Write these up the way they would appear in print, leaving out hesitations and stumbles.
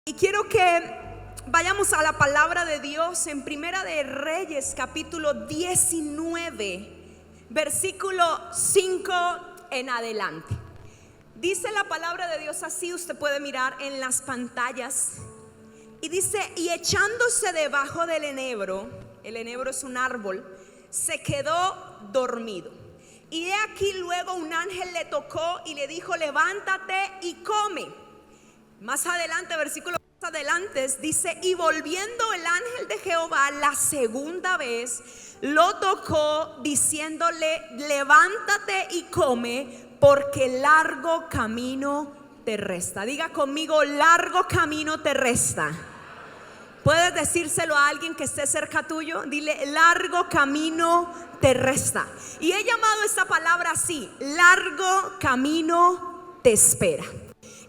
Y quiero que vayamos a la palabra de Dios en Primera de Reyes, capítulo 19, versículo 5 en adelante. Dice la palabra de Dios así, usted puede mirar en las pantallas. Y dice: y echándose debajo del enebro, el enebro es un árbol, se quedó dormido. Y he aquí luego un ángel le tocó y le dijo: levántate y come. Más adelante, versículo más adelante, dice: y volviendo el ángel de Jehová la segunda vez, lo tocó diciéndole: levántate y come, porque largo camino te resta. Diga conmigo: largo camino te resta. Puedes decírselo a alguien que esté cerca tuyo. Dile: largo camino te resta. Y he llamado esta palabra así: largo camino te espera.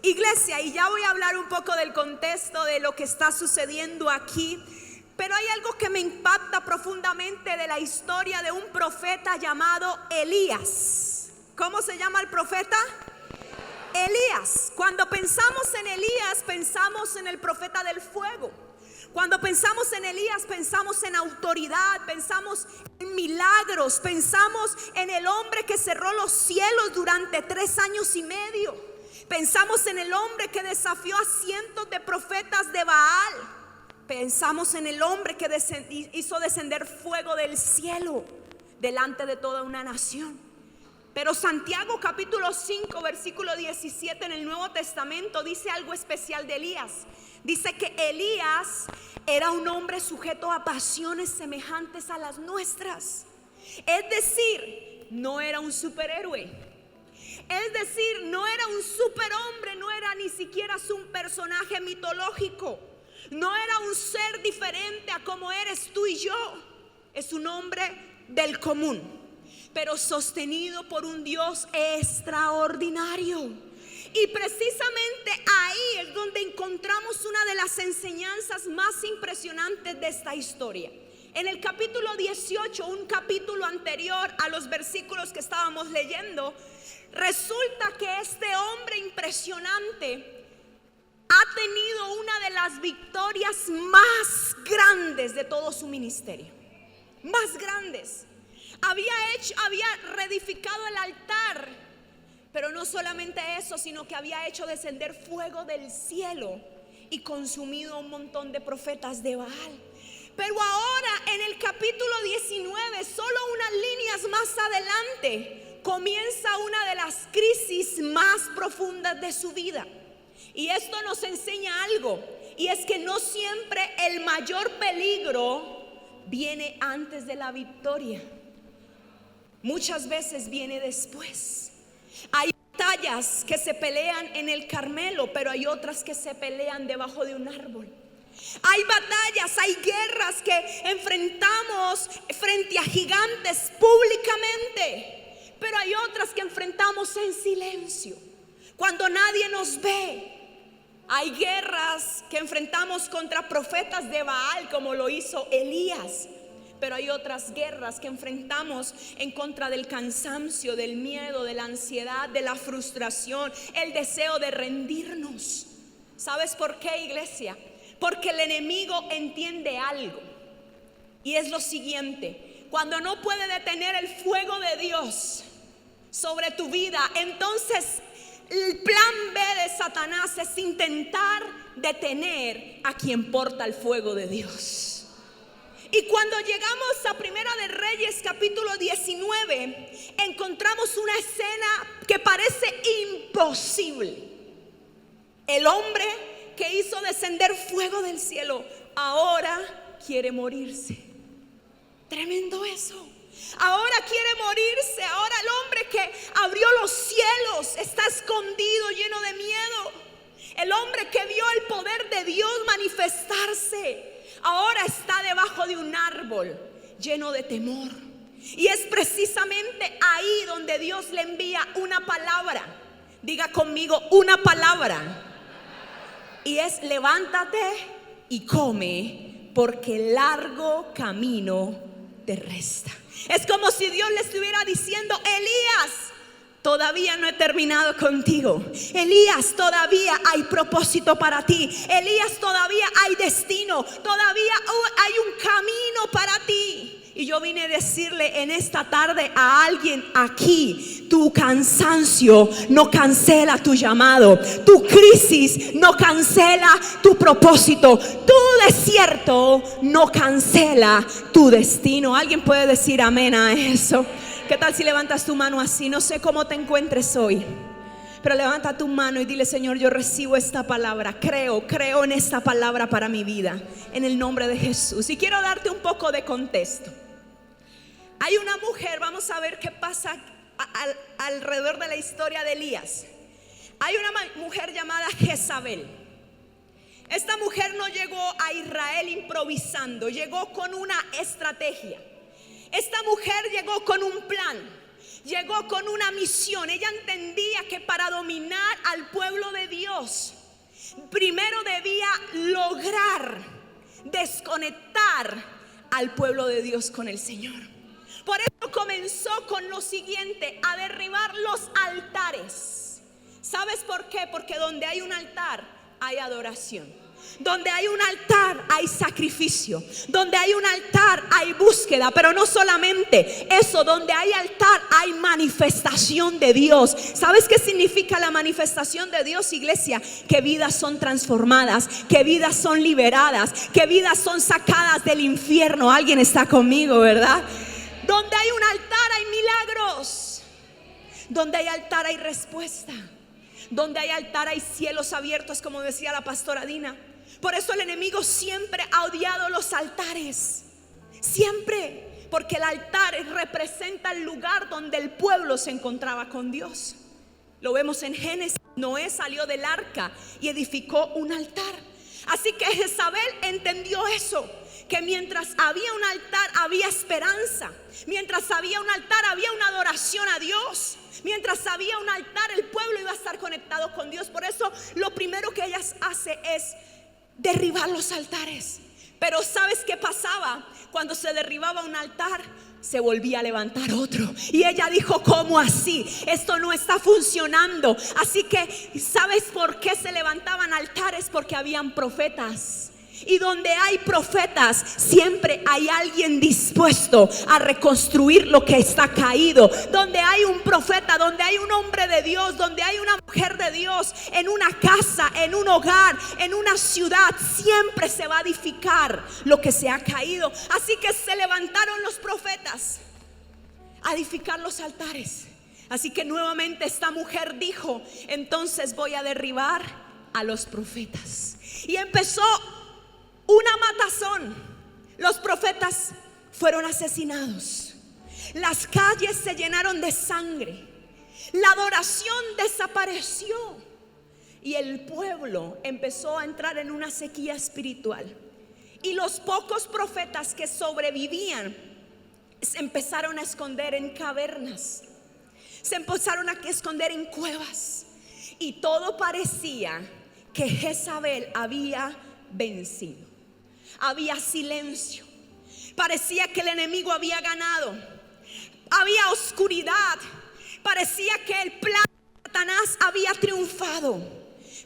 Iglesia, y ya voy a hablar un poco del contexto de lo que está sucediendo aquí, pero hay algo que me impacta profundamente de la historia de un profeta llamado Elías. ¿Cómo se llama el profeta? Elías. Cuando pensamos en Elías, pensamos en el profeta del fuego. Cuando pensamos en Elías, pensamos en autoridad, pensamos en milagros, pensamos en el hombre que cerró los cielos durante 3 años y medio. Pensamos en el hombre que desafió a cientos de profetas de Baal. Pensamos en el hombre que hizo descender fuego del cielo delante de toda una nación. Pero Santiago capítulo 5 versículo 17 en el Nuevo Testamento dice algo especial de Elías. Dice que Elías era un hombre sujeto a pasiones semejantes a las nuestras. Es decir, no era un superhéroe. Es decir, no era un superhombre, no era ni siquiera un personaje mitológico. No era un ser diferente a como eres tú y yo. Es un hombre del común, pero sostenido por un Dios extraordinario. Y precisamente ahí es donde encontramos una de las enseñanzas más impresionantes de esta historia. En el capítulo 18, un capítulo anterior a los versículos que estábamos leyendo, resulta que este hombre impresionante ha tenido una de las victorias más grandes de todo su ministerio. Más grandes. Había reedificado el altar, pero no solamente eso, sino que había hecho descender fuego del cielo y consumido un montón de profetas de Baal. Pero ahora en el capítulo 19, solo unas líneas más adelante, comienza una de las crisis más profundas de su vida. Y esto nos enseña algo, y es que no siempre el mayor peligro viene antes de la victoria. Muchas veces viene después. Hay batallas que se pelean en el Carmelo, pero hay otras que se pelean debajo de un árbol. Hay batallas, hay guerras que enfrentamos frente a gigantes públicamente, pero hay otras que enfrentamos en silencio, cuando nadie nos ve. Hay guerras que enfrentamos contra profetas de Baal, como lo hizo Elías. Pero hay otras guerras que enfrentamos en contra del cansancio, del miedo, de la ansiedad, de la frustración, el deseo de rendirnos. ¿Sabes por qué, iglesia? Porque el enemigo entiende algo, y es lo siguiente: cuando no puede detener el fuego de Dios sobre tu vida, entonces el plan B de Satanás es intentar detener a quien porta el fuego de Dios. Y cuando llegamos a Primera de Reyes capítulo 19, encontramos una escena que parece imposible. El hombre que hizo descender fuego del cielo ahora quiere morirse. Tremendo eso. Ahora quiere morirse. Ahora el hombre que abrió los cielos está escondido, lleno de miedo. El hombre que vio el poder de Dios manifestarse ahora está debajo de un árbol, lleno de temor. Y es precisamente ahí donde Dios le envía una palabra. Diga conmigo: una palabra. Y es: levántate y come, porque largo camino te resta. Es como si Dios le estuviera diciendo: Elías, todavía no he terminado contigo. Elías, todavía hay propósito para ti. Elías, todavía hay destino. Todavía hay un camino para ti. Y yo vine a decirle en esta tarde a alguien aquí: tu cansancio no cancela tu llamado. Tu crisis no cancela tu propósito. Tu desierto no cancela tu destino. ¿Alguien puede decir amén a eso? ¿Qué tal si levantas tu mano así? No sé cómo te encuentres hoy, pero levanta tu mano y dile: Señor, yo recibo esta palabra. Creo en esta palabra para mi vida, en el nombre de Jesús. Y quiero darte un poco de contexto. Hay una mujer, vamos a ver qué pasa alrededor de la historia de Elías. Hay una mujer llamada Jezabel. Esta mujer no llegó a Israel improvisando, llegó con una estrategia. Esta mujer llegó con un plan, llegó con una misión. Ella entendía que para dominar al pueblo de Dios, primero debía lograr desconectar al pueblo de Dios con el Señor. Por eso comenzó con lo siguiente: a derribar los altares. ¿Sabes por qué? Porque donde hay un altar hay adoración. Donde hay un altar hay sacrificio. Donde hay un altar hay búsqueda. Pero no solamente eso, donde hay altar hay manifestación de Dios. ¿Sabes qué significa la manifestación de Dios, iglesia? Que vidas son transformadas, que vidas son liberadas, que vidas son sacadas del infierno. Alguien está conmigo, ¿verdad? Donde hay un altar hay milagros. Donde hay altar hay respuesta. Donde hay altar hay cielos abiertos, como decía la pastora Dina. Por eso el enemigo siempre ha odiado los altares. Siempre. Porque el altar representa el lugar donde el pueblo se encontraba con Dios. Lo vemos en Génesis. Noé salió del arca y edificó un altar. Así que Jezabel entendió eso, que mientras había un altar había esperanza. Mientras había un altar había una adoración a Dios. Mientras había un altar el pueblo iba a estar conectado con Dios. Por eso lo primero que ella hace es derribar los altares. Pero ¿sabes qué pasaba? Cuando se derribaba un altar, se volvía a levantar otro. Y ella dijo: ¿cómo así? Esto no está funcionando. Así que ¿sabes por qué se levantaban altares? Porque habían profetas. Y donde hay profetas, siempre hay alguien dispuesto a reconstruir lo que está caído. Donde hay un profeta, donde hay un hombre de Dios, donde hay una mujer de Dios, en una casa, en un hogar, en una ciudad, siempre se va a edificar lo que se ha caído. Así que se levantaron los profetas a edificar los altares. Así que nuevamente esta mujer dijo: entonces voy a derribar a los profetas. Y empezó una matazón. Los profetas fueron asesinados. Las calles se llenaron de sangre. La adoración desapareció. Y el pueblo empezó a entrar en una sequía espiritual. Y los pocos profetas que sobrevivían se empezaron a esconder en cavernas. Se empezaron a esconder en cuevas. Y todo parecía que Jezabel había vencido. Había silencio. Parecía que el enemigo había ganado. Había oscuridad. Parecía que el plan de Satanás había triunfado.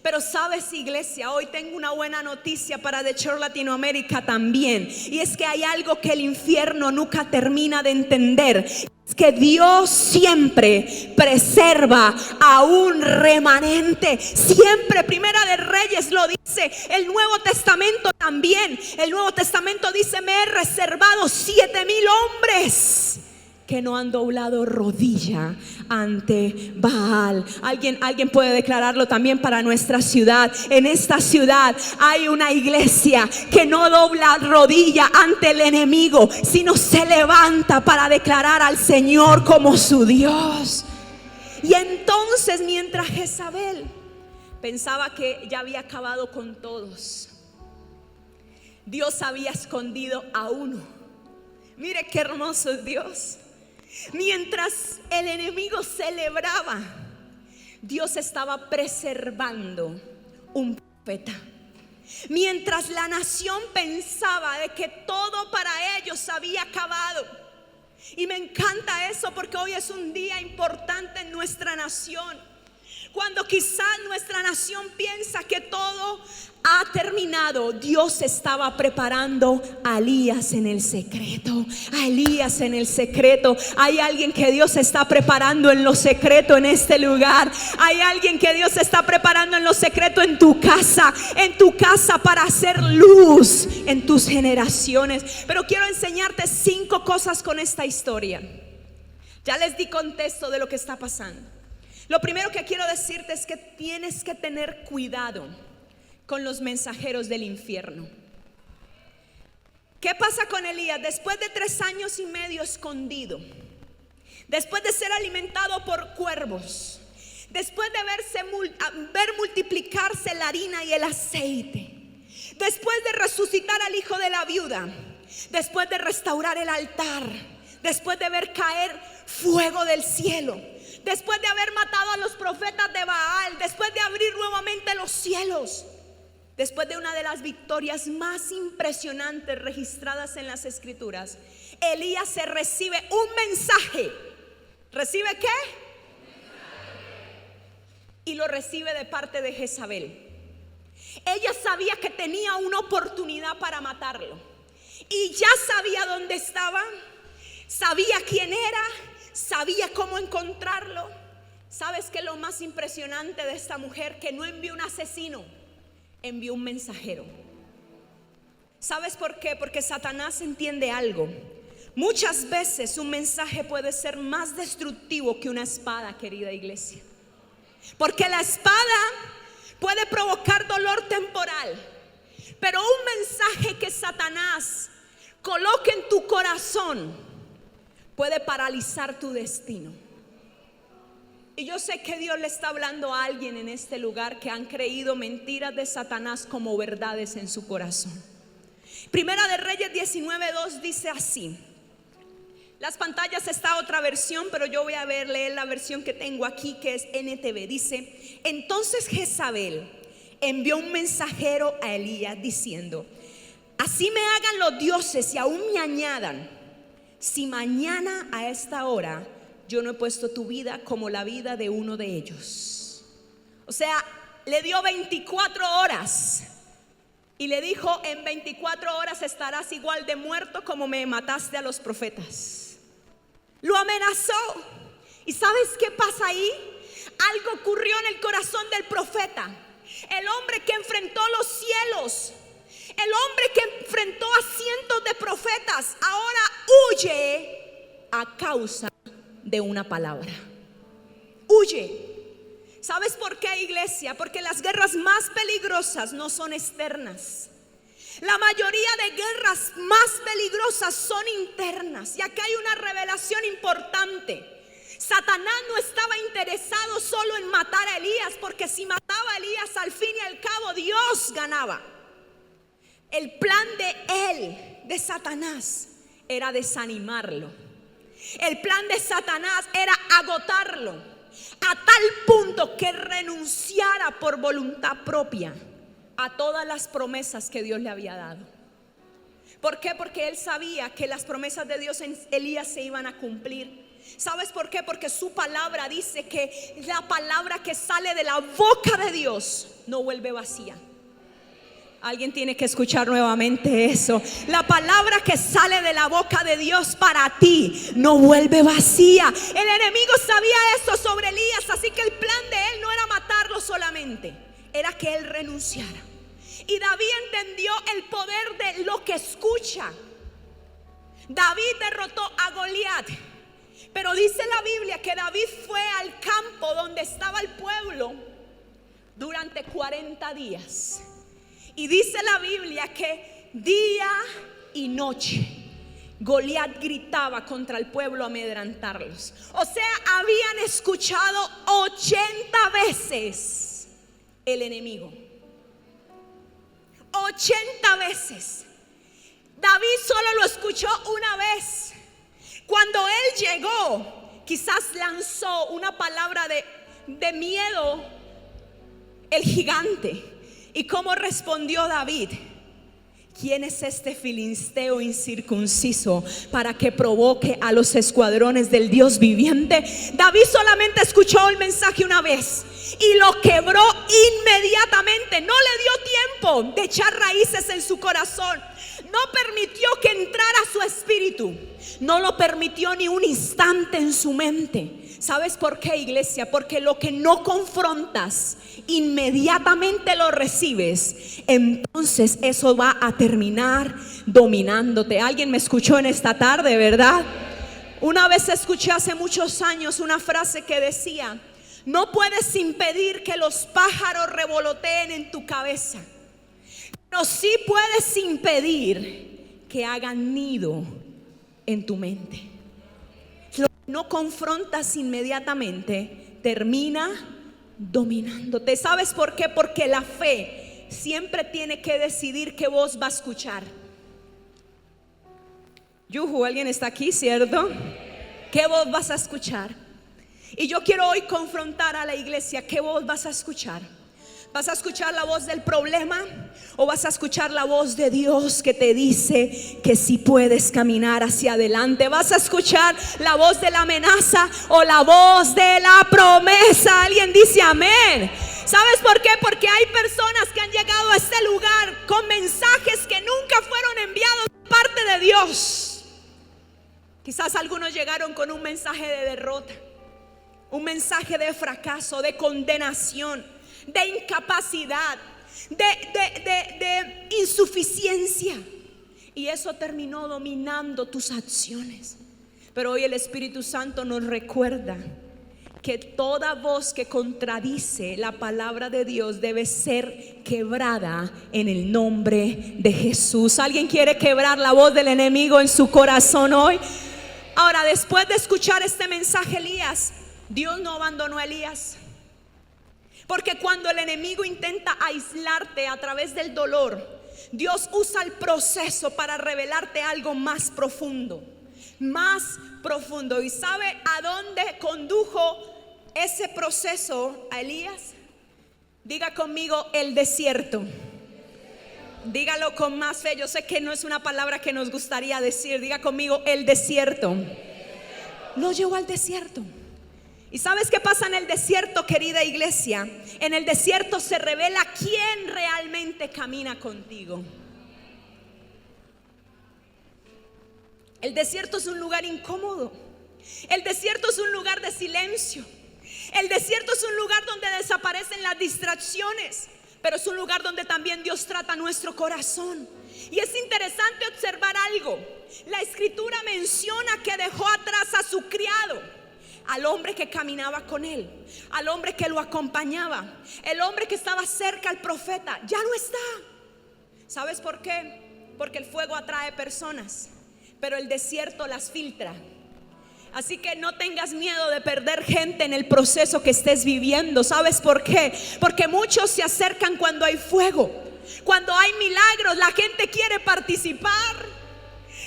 Pero sabes, iglesia, hoy tengo una buena noticia para The Church Latinoamérica también. Y es que hay algo que el infierno nunca termina de entender. Es que Dios siempre preserva a un remanente. Siempre. Primera de Reyes lo dice. El Nuevo Testamento también. El Nuevo Testamento dice: me he reservado 7,000 hombres que no han doblado rodilla ante Baal. Alguien puede declararlo también para nuestra ciudad. En esta ciudad hay una iglesia que no dobla rodilla ante el enemigo, sino se levanta para declarar al Señor como su Dios. Y entonces, mientras Jezabel pensaba que ya había acabado con todos, Dios había escondido a uno. Mire qué hermoso es Dios. Mientras el enemigo celebraba, Dios estaba preservando un profeta. Mientras la nación pensaba de que todo para ellos había acabado, Y me encanta eso porque hoy es un día importante en nuestra nación. Cuando quizás nuestra nación piensa que todo ha terminado, Dios estaba preparando a Elías en el secreto. A Elías en el secreto. Hay alguien que Dios está preparando en lo secreto en este lugar. Hay alguien que Dios está preparando en lo secreto en tu casa. En tu casa para hacer luz en tus generaciones. Pero quiero enseñarte 5 cosas con esta historia. Ya les di contexto de lo que está pasando. Lo primero que quiero decirte es que tienes que tener cuidado con los mensajeros del infierno. ¿Qué pasa con Elías? Después de 3 años y medio escondido, después de ser alimentado por cuervos, después de ver multiplicarse la harina y el aceite, después de resucitar al hijo de la viuda, después de restaurar el altar, después de ver caer fuego del cielo, después de haber matado a los profetas de Baal, después de abrir nuevamente los cielos, después de una de las victorias más impresionantes registradas en las escrituras, Elías se recibe un mensaje. ¿Recibe qué? Y lo recibe de parte de Jezabel. Ella sabía que tenía una oportunidad para matarlo y ya sabía dónde estaba, sabía quién era, sabía cómo encontrarlo. ¿Sabes qué es lo más impresionante de esta mujer? Que no envió un asesino, envió un mensajero. ¿Sabes por qué? Porque Satanás entiende algo. Muchas veces un mensaje puede ser más destructivo que una espada, querida iglesia. Porque la espada puede provocar dolor temporal, pero un mensaje que Satanás coloque en tu corazón puede paralizar tu destino. Y yo sé que Dios le está hablando a alguien en este lugar que han creído mentiras de Satanás como verdades en su corazón. Primera de Reyes 19:2 dice así. Las pantallas está otra versión, pero yo voy a leer la versión que tengo aquí, que es NTV. Dice: entonces Jezabel envió un mensajero a Elías diciendo: así me hagan los dioses y aún me añadan, si mañana a esta hora yo no he puesto tu vida como la vida de uno de ellos. O sea, le dio 24 horas y le dijo: en 24 horas estarás igual de muerto como me mataste a los profetas. Lo amenazó. ¿Y sabes qué pasa ahí? Algo ocurrió en el corazón del profeta. El hombre que enfrentó los cielos, el hombre que enfrentó a cientos de profetas, ahora huye a causa de una palabra. Huye. ¿Sabes por qué, iglesia? Porque las guerras más peligrosas no son externas. La mayoría de guerras más peligrosas son internas. Y acá hay una revelación importante. Satanás no estaba interesado solo en matar a Elías, porque si mataba a Elías, al fin y al cabo Dios ganaba. El plan de Satanás, era desanimarlo. El plan de Satanás era agotarlo a tal punto que renunciara por voluntad propia a todas las promesas que Dios le había dado. ¿Por qué? Porque él sabía que las promesas de Dios en Elías se iban a cumplir. ¿Sabes por qué? Porque su palabra dice que la palabra que sale de la boca de Dios no vuelve vacía. Alguien tiene que escuchar nuevamente eso. La palabra que sale de la boca de Dios para ti no vuelve vacía. El enemigo sabía esto sobre Elías, así que el plan de él no era matarlo solamente, era que él renunciara. Y David entendió el poder de lo que escucha. David derrotó a Goliat, pero dice la Biblia que David fue al campo donde estaba el pueblo durante 40 días. Y dice la Biblia que día y noche Goliat gritaba contra el pueblo a amedrentarlos. O sea, habían escuchado 80 veces el enemigo. 80 veces. David solo lo escuchó una vez. Cuando él llegó, quizás lanzó una palabra de miedo el gigante. ¿Y cómo respondió David? ¿quién es este filisteo incircunciso para que provoque a los escuadrones del Dios viviente? David solamente escuchó el mensaje una vez y lo quebró inmediatamente. No le dio tiempo de echar raíces en su corazón. No permitió que entrara su espíritu. No lo permitió ni un instante en su mente. ¿Sabes por qué, iglesia? Porque lo que no confrontas, inmediatamente lo recibes. Entonces eso va a terminar dominándote. Alguien me escuchó en esta tarde, ¿verdad? Una vez escuché hace muchos años una frase que decía: no puedes impedir que los pájaros revoloteen en tu cabeza, pero sí puedes impedir que hagan nido en tu mente. Lo que no confrontas inmediatamente termina dominándote. ¿Sabes por qué? Porque la fe siempre tiene que decidir qué voz va a escuchar. Yuhu, ¿alguien está aquí, cierto? ¿Qué voz vas a escuchar? Y yo quiero hoy confrontar a la iglesia. ¿Qué voz vas a escuchar? ¿Vas a escuchar la voz del problema o vas a escuchar la voz de Dios que te dice que sí puedes caminar hacia adelante? ¿Vas a escuchar la voz de la amenaza o la voz de la promesa? Alguien dice amén. ¿Sabes por qué? Porque hay personas que han llegado a este lugar con mensajes que nunca fueron enviados de parte de Dios. Quizás algunos llegaron con un mensaje de derrota, un mensaje de fracaso, de condenación, de incapacidad, de insuficiencia, y eso terminó dominando tus acciones. Pero hoy el Espíritu Santo nos recuerda que toda voz que contradice la palabra de Dios debe ser quebrada en el nombre de Jesús. ¿Alguien quiere quebrar la voz del enemigo en su corazón hoy? Ahora, después de escuchar este mensaje, Elías, Dios no abandonó a Elías. Porque cuando el enemigo intenta aislarte a través del dolor, Dios usa el proceso para revelarte algo más profundo. Más profundo. ¿Y sabe a dónde condujo ese proceso a Elías? Diga conmigo: el desierto. Dígalo con más fe. Yo sé que no es una palabra que nos gustaría decir. Diga conmigo: el desierto. Lo llevó al desierto. ¿Y sabes qué pasa en el desierto, querida iglesia? En el desierto se revela quién realmente camina contigo. El desierto es un lugar incómodo. El desierto es un lugar de silencio. El desierto es un lugar donde desaparecen las distracciones, pero es un lugar donde también Dios trata nuestro corazón. Y es interesante observar algo. La escritura menciona que dejó atrás a su criado, al hombre que caminaba con él, al hombre que lo acompañaba, el hombre que estaba cerca al profeta. Ya no está. ¿Sabes por qué? Porque el fuego atrae personas, pero el desierto las filtra. Así que no tengas miedo de perder gente en el proceso que estés viviendo. ¿Sabes por qué? Porque muchos se acercan cuando hay fuego. Cuando hay milagros, la gente quiere participar.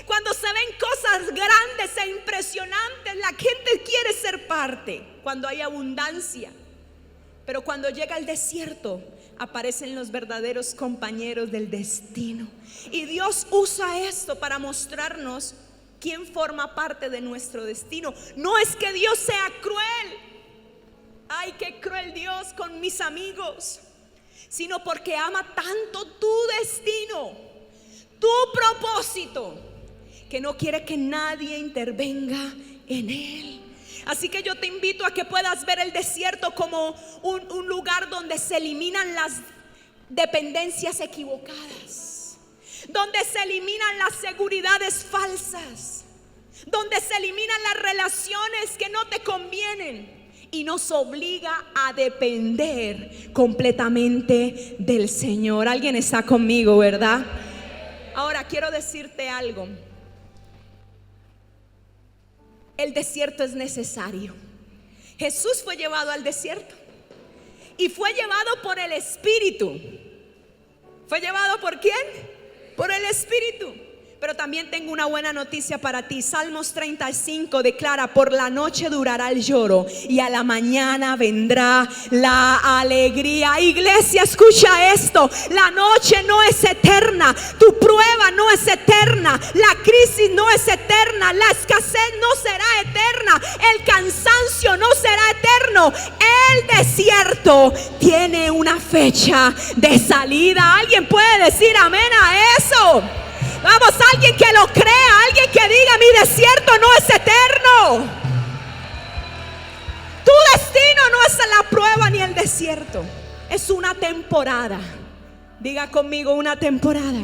Cuando se ven cosas grandes e impresionantes, la gente quiere ser parte. Cuando hay abundancia. Pero cuando llega el desierto, aparecen los verdaderos compañeros del destino. Y Dios usa esto para mostrarnos quién forma parte de nuestro destino. No es que Dios sea cruel. Ay, qué cruel Dios con mis amigos. Sino porque ama tanto tu destino, tu propósito, que no quiere que nadie intervenga en él. Así que yo te invito a que puedas ver el desierto como un lugar donde se eliminan las dependencias equivocadas, donde se eliminan las seguridades falsas, donde se eliminan las relaciones que no te convienen y nos obliga a depender completamente del Señor. Alguien está conmigo, ¿verdad? Ahora quiero decirte algo. El desierto es necesario. Jesús fue llevado al desierto y fue llevado por el Espíritu. ¿Fue llevado por quién? Por el Espíritu. Pero también tengo una buena noticia para ti. Salmos 35 declara: por la noche durará el lloro y a la mañana vendrá la alegría. Iglesia, escucha esto: la noche no es eterna, tu prueba no es eterna, la crisis no es eterna, la escasez no será eterna, el cansancio no será eterno. El desierto tiene una fecha de salida. ¿Alguien puede decir amén a eso? Vamos, alguien que lo crea, alguien que diga: mi desierto no es eterno. Tu destino no es la prueba ni el desierto, es una temporada. Diga conmigo: una temporada.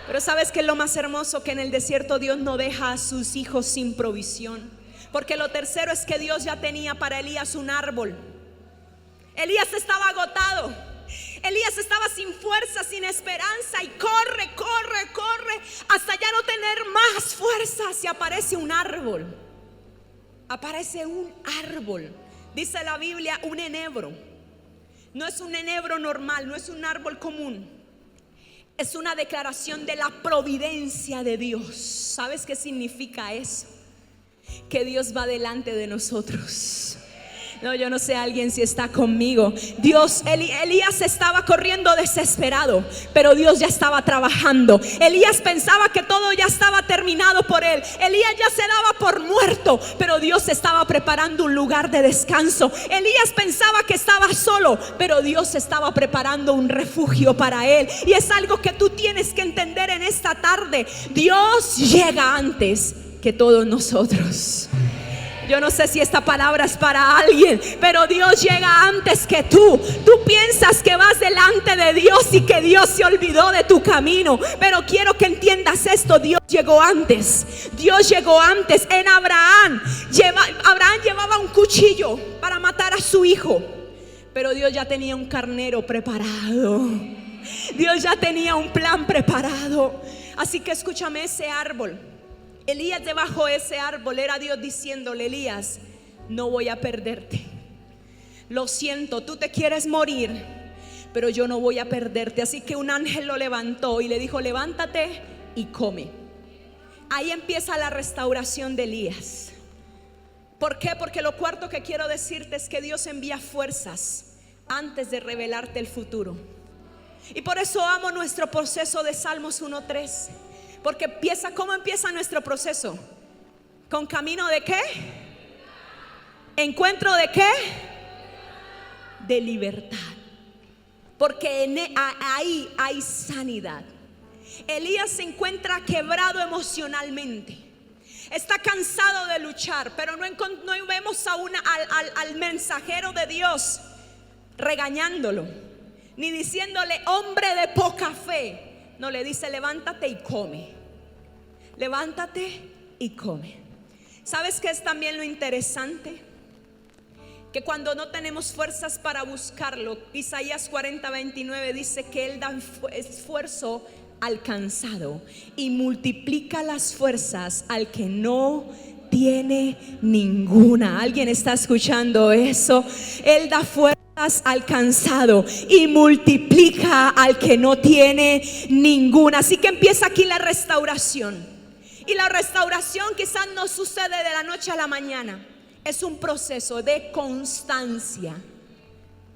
Pero ¿sabes qué es lo más hermoso? Que en el desierto Dios no deja a sus hijos sin provisión. Porque lo tercero es que Dios ya tenía para Elías un árbol. Elías estaba agotado. Elías estaba sin fuerza, sin esperanza, y corre hasta ya no tener más fuerzas, y aparece un árbol. Aparece un árbol. Dice la Biblia, un enebro. No es un enebro normal, no es un árbol común. Es una declaración de la providencia de Dios. ¿Sabes qué significa eso? Que Dios va delante de nosotros. No, yo no sé alguien si está conmigo. Elías estaba corriendo desesperado, pero Dios ya estaba trabajando. Elías pensaba que todo ya estaba terminado por él. Elías ya se daba por muerto, pero Dios estaba preparando un lugar de descanso. Elías pensaba que estaba solo, pero Dios estaba preparando un refugio para él. Y es algo que tú tienes que entender en esta tarde. Dios llega antes que todos nosotros. Yo no sé si esta palabra es para alguien, pero Dios llega antes que tú. Tú piensas que vas delante de Dios y que Dios se olvidó de tu camino, pero quiero que entiendas esto: Dios llegó antes. Dios llegó antes. En Abraham llevaba un cuchillo para matar a su hijo, pero Dios ya tenía un carnero preparado. Dios ya tenía un plan preparado. Así que escúchame, ese árbol, Elías debajo de ese árbol, era Dios diciéndole: Elías, no voy a perderte. Lo siento, tú te quieres morir, pero yo no voy a perderte. Así que un ángel lo levantó y le dijo: levántate y come. Ahí empieza la restauración de Elías. ¿Por qué? Porque lo cuarto que quiero decirte es que Dios envía fuerzas antes de revelarte el futuro. Y por eso amo nuestro proceso de Salmos 1:3. Porque ¿cómo empieza nuestro proceso? ¿Con camino de qué? ¿Encuentro de qué? De libertad. Porque ahí hay sanidad. Elías se encuentra quebrado emocionalmente. Está cansado de luchar, pero no vemos al mensajero de Dios regañándolo, ni diciéndole: hombre de poca fe. No, le dice: levántate y come. Levántate y come. ¿Sabes qué es también lo interesante? Que cuando no tenemos fuerzas para buscarlo, Isaías 40:29 dice que Él da esfuerzo al cansado y multiplica las fuerzas al que no tiene ninguna. ¿Alguien está escuchando eso? Él da fuerzas al cansado y multiplica al que no tiene ninguna. Así que empieza aquí la restauración. Y la restauración quizás no sucede de la noche a la mañana. Es un proceso de constancia.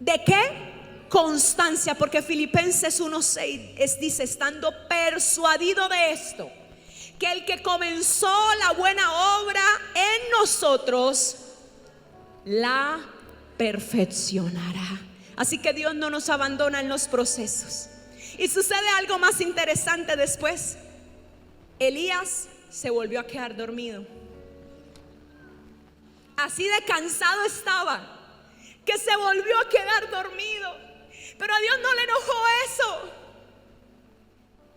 ¿De qué? Constancia. Porque Filipenses 1:6 dice: estando persuadido de esto, que el que comenzó la buena obra en nosotros la perfeccionará. Así que Dios no nos abandona en los procesos. Y sucede algo más interesante después. Elías se volvió a quedar dormido. Así de cansado estaba que se volvió a quedar dormido. Pero a Dios no le enojó eso.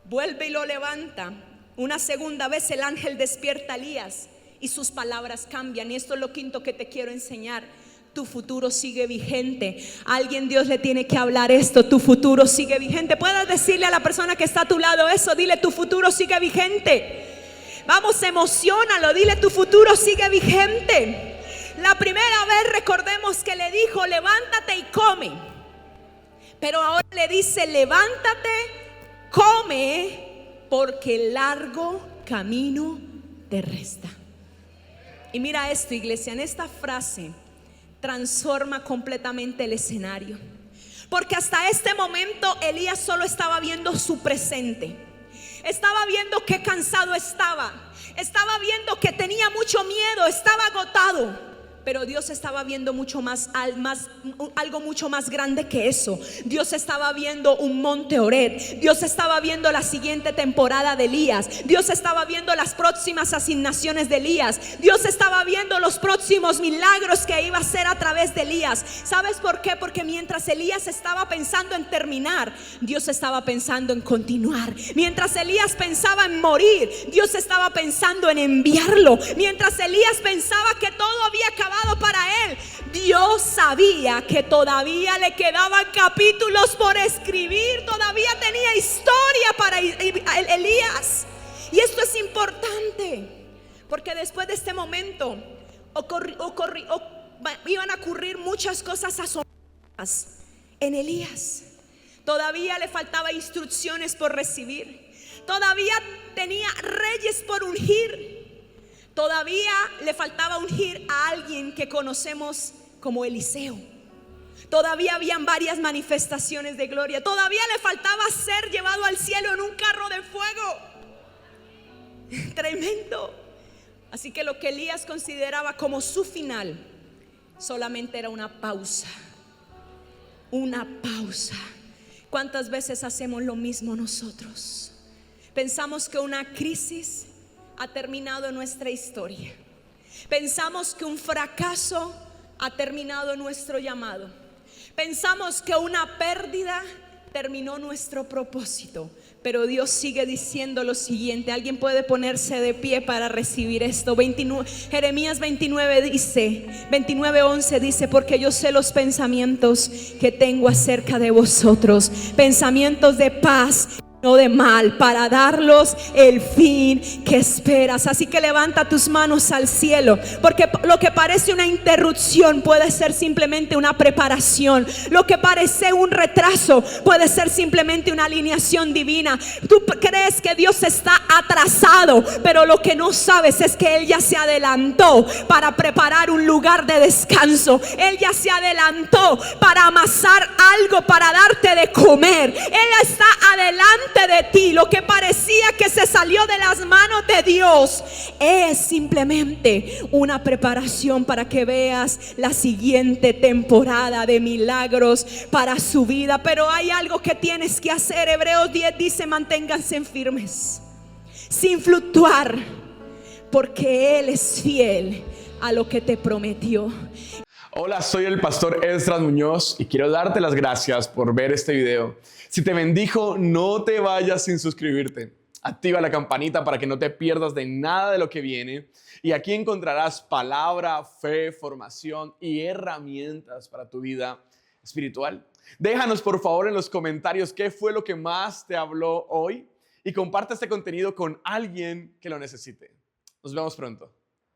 Vuelve y lo levanta. Una segunda vez el ángel despierta a Elías y sus palabras cambian. Y esto es lo quinto que te quiero enseñar. Tu futuro sigue vigente. A alguien Dios le tiene que hablar esto: tu futuro sigue vigente. Puedes decirle a la persona que está a tu lado eso. Dile: tu futuro sigue vigente. Vamos, emociónalo. Dile: tu futuro sigue vigente. La primera vez recordemos que le dijo: levántate y come. Pero ahora le dice: levántate, come porque largo camino te resta. Y mira esto, iglesia, en esta frase transforma completamente el escenario. Porque hasta este momento Elías solo estaba viendo su presente. Estaba viendo qué cansado estaba. Estaba viendo que tenía mucho miedo, estaba agotado. Pero Dios estaba viendo algo mucho más grande que eso. Dios estaba viendo un monte Horeb. Dios estaba viendo la siguiente temporada de Elías. Dios estaba viendo las próximas asignaciones de Elías. Dios estaba viendo los próximos milagros que iba a hacer a través de Elías. ¿Sabes por qué? Porque mientras Elías estaba pensando en terminar, Dios estaba pensando en continuar. Mientras Elías pensaba en morir, Dios estaba pensando en enviarlo. Mientras Elías pensaba que todo había acabado para él, Dios sabía que todavía le quedaban capítulos por escribir. Todavía tenía historia para Elías. Y esto es importante, porque después de este momento iban a ocurrir muchas cosas asombrosas en Elías. Todavía le faltaba instrucciones por recibir. Todavía tenía reyes por ungir. Todavía le faltaba ungir a alguien que conocemos como Eliseo. Todavía habían varias manifestaciones de gloria. Todavía le faltaba ser llevado al cielo en un carro de fuego. Tremendo. Así que lo que Elías consideraba como su final solamente era una pausa. Una pausa. ¿Cuántas veces hacemos lo mismo nosotros? Pensamos que una crisis ha terminado nuestra historia. Pensamos que un fracaso ha terminado nuestro llamado. Pensamos que una pérdida terminó nuestro propósito. Pero Dios sigue diciendo lo siguiente. Alguien puede ponerse de pie para recibir esto. Jeremías 29:11 dice: porque yo sé los pensamientos que tengo acerca de vosotros, pensamientos de paz, no de mal, para darlos el fin que esperas. Así que levanta tus manos al cielo, porque lo que parece una interrupción puede ser simplemente una preparación. Lo que parece un retraso puede ser simplemente una alineación divina. Tú crees que Dios está atrasado, pero lo que no sabes es que Él ya se adelantó para preparar un lugar de descanso. Él ya se adelantó para amasar algo para darte de comer. Él está adelante de ti. Lo que parecía que se salió de las manos de Dios es simplemente una preparación para que veas la siguiente temporada de milagros para su vida. Pero hay algo que tienes que hacer. Hebreos 10 dice: manténganse firmes sin fluctuar, porque Él es fiel a lo que te prometió. Hola, soy el pastor Esdras Muñoz y quiero darte las gracias por ver este video. Si te bendijo, no te vayas sin suscribirte. Activa la campanita para que no te pierdas de nada de lo que viene. Y aquí encontrarás palabra, fe, formación y herramientas para tu vida espiritual. Déjanos por favor en los comentarios qué fue lo que más te habló hoy y comparte este contenido con alguien que lo necesite. Nos vemos pronto.